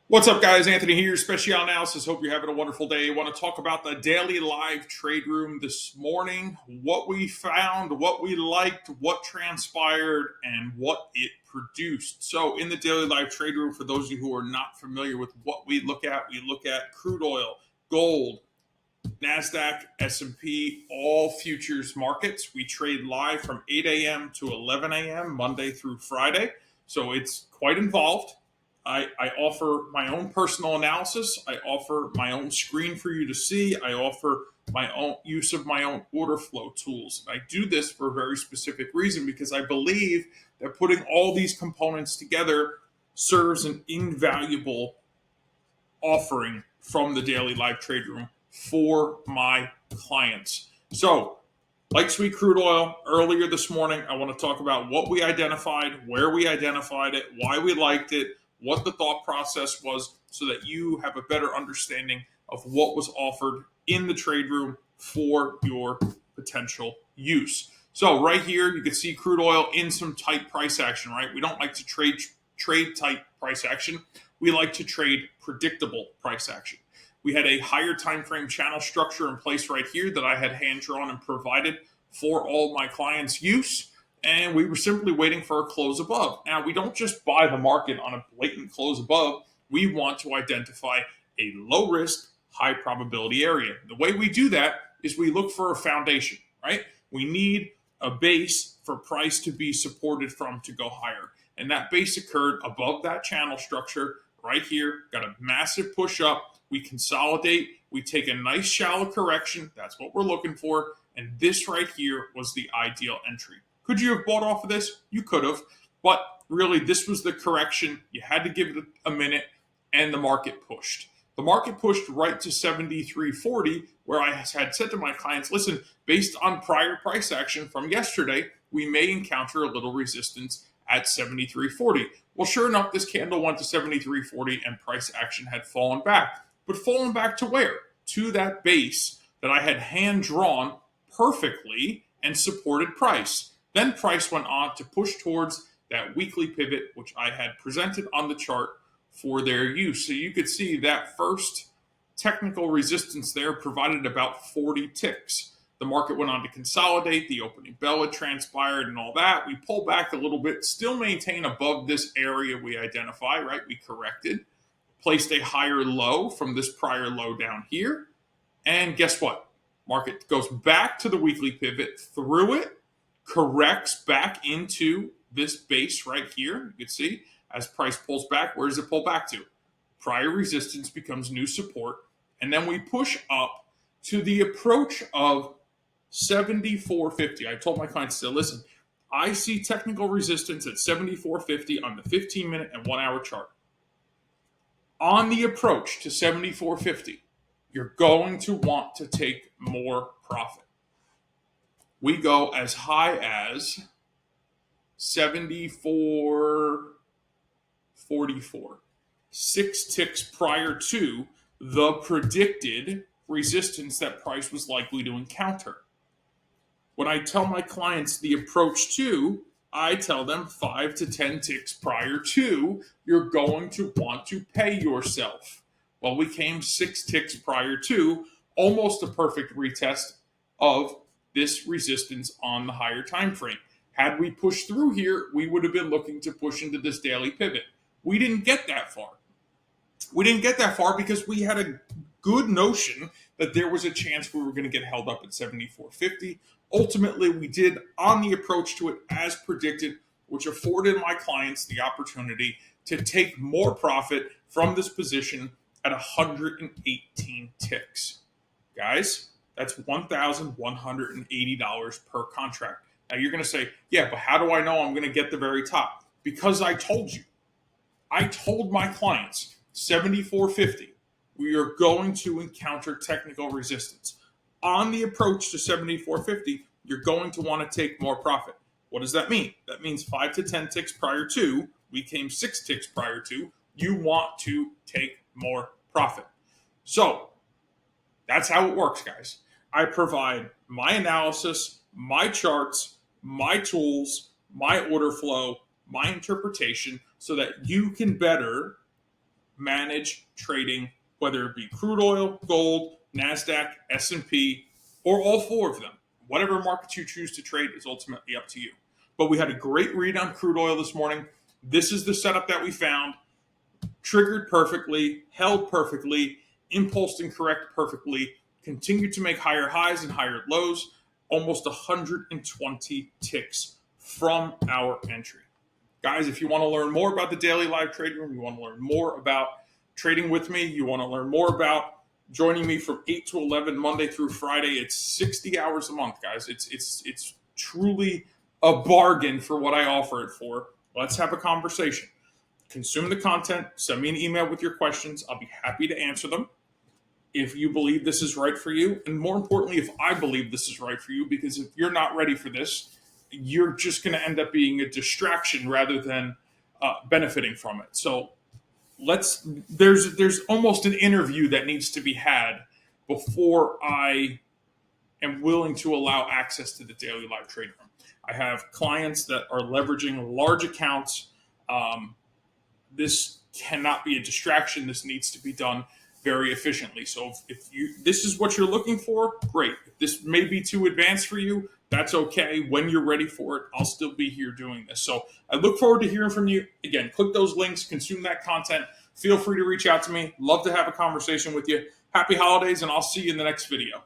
What's up, guys? Anthony here, Special Analysis. Hope you're having a wonderful day. I want to talk about the daily live trade room this morning, what we found, what we liked, what transpired, and what it produced. So in the daily live trade room, for those of you who are not familiar with what we look at crude oil, gold, NASDAQ, S&P, all futures markets. We trade live from 8 a.m. to 11 a.m. Monday through Friday. So it's quite involved. I offer my own personal analysis. I offer my own screen for you to see. I offer my own use of my own order flow tools. I do this for a very specific reason because I believe that putting all these components together serves an invaluable offering from the daily live trade room for my clients. So, like sweet crude oil, earlier this morning, I want to talk about what we identified, where we identified it, why we liked it, what the thought process was, so that you have a better understanding of what was offered in the trade room for your potential use. So right here, you can see crude oil in some tight price action, right? We don't like to trade tight price action. We like to trade predictable price action. We had a higher time frame channel structure in place right here that I had hand drawn and provided for all my clients' use. And we were simply waiting for a close above. Now, we don't just buy the market on a blatant close above. We want to identify a low risk, high probability area. The way we do that is we look for a foundation, right? We need a base for price to be supported from to go higher. And that base occurred above that channel structure right here, got a massive push up. We consolidate, we take a nice shallow correction. That's what we're looking for. And this right here was the ideal entry. Could you have bought off of this? You could have, but really this was the correction. You had to give it a minute, and the market pushed. The market pushed right to 73.40, where I had said to my clients, listen, based on prior price action from yesterday, we may encounter a little resistance at 73.40. Well, sure enough, this candle went to 73.40 and price action had fallen back. But fallen back to where? To that base that I had hand drawn perfectly and supported price. Then price went on to push towards that weekly pivot, which I had presented on the chart for their use. So you could see that first technical resistance there provided about 40 ticks. The market went on to consolidate, the opening bell had transpired and all that. We pull back a little bit, still maintain above this area we identify, right? We corrected, placed a higher low from this prior low down here. And guess what? Market goes back to the weekly pivot, through it, corrects back into this base right here. You can see as price pulls back, where does it pull back to? Prior resistance becomes new support. And then we push up to the approach of 74.50. I told my clients to listen, I see technical resistance at 74.50 on the 15-minute and 1 hour chart. On the approach to 74.50, you're going to want to take more profit. We go as high as 74.44, 6 ticks prior to the predicted resistance that price was likely to encounter. When I tell my clients the approach to, I tell them 5 to 10 ticks prior to, you're going to want to pay yourself. Well, we came 6 ticks prior to, almost a perfect retest of this resistance on the higher time frame. Had we pushed through here, we would have been looking to push into this daily pivot. We didn't get that far. We didn't get that far because we had a good notion that there was a chance we were going to get held up at 74.50. Ultimately, we did on the approach to it as predicted, which afforded my clients the opportunity to take more profit from this position at 118 ticks. Guys, that's $1,180 per contract. Now you're going to say, yeah, but how do I know I'm going to get the very top? Because I told you. I told my clients 74.50. We are going to encounter technical resistance. On the approach to 74.50, you're going to want to take more profit. What does that mean? That means 5 to 10 ticks prior to, we came 6 ticks prior to, you want to take more profit. So that's how it works, guys. I provide my analysis, my charts, my tools, my order flow, my interpretation, so that you can better manage trading, whether it be crude oil, gold, NASDAQ, S&P, or all four of them. Whatever markets you choose to trade is ultimately up to you. But we had a great read on crude oil this morning. This is the setup that we found. Triggered perfectly, held perfectly, impulsed and correct perfectly, continued to make higher highs and higher lows, almost 120 ticks from our entry. Guys, if you want to learn more about the daily live trade room, you want to learn more about trading with me, you want to learn more about joining me from 8 to 11 Monday through Friday, it's 60 hours a month, guys. It's truly a bargain for what I offer it for. Let's have a conversation. Consume the content, send me an email with your questions. I'll be happy to answer them if you believe this is right for you. And more importantly, if I believe this is right for you, because if you're not ready for this, you're just going to end up being a distraction rather than benefiting from it. So there's almost an interview that needs to be had before I am willing to allow access to the daily live trade room. I have clients that are leveraging large accounts. This cannot be a distraction. This needs to be done very efficiently. So if this is what you're looking for, great. If this may be too advanced for you, that's okay. When you're ready for it, I'll still be here doing this. So I look forward to hearing from you. Again, click those links, consume that content. Feel free to reach out to me. Love to have a conversation with you. Happy holidays, and I'll see you in the next video.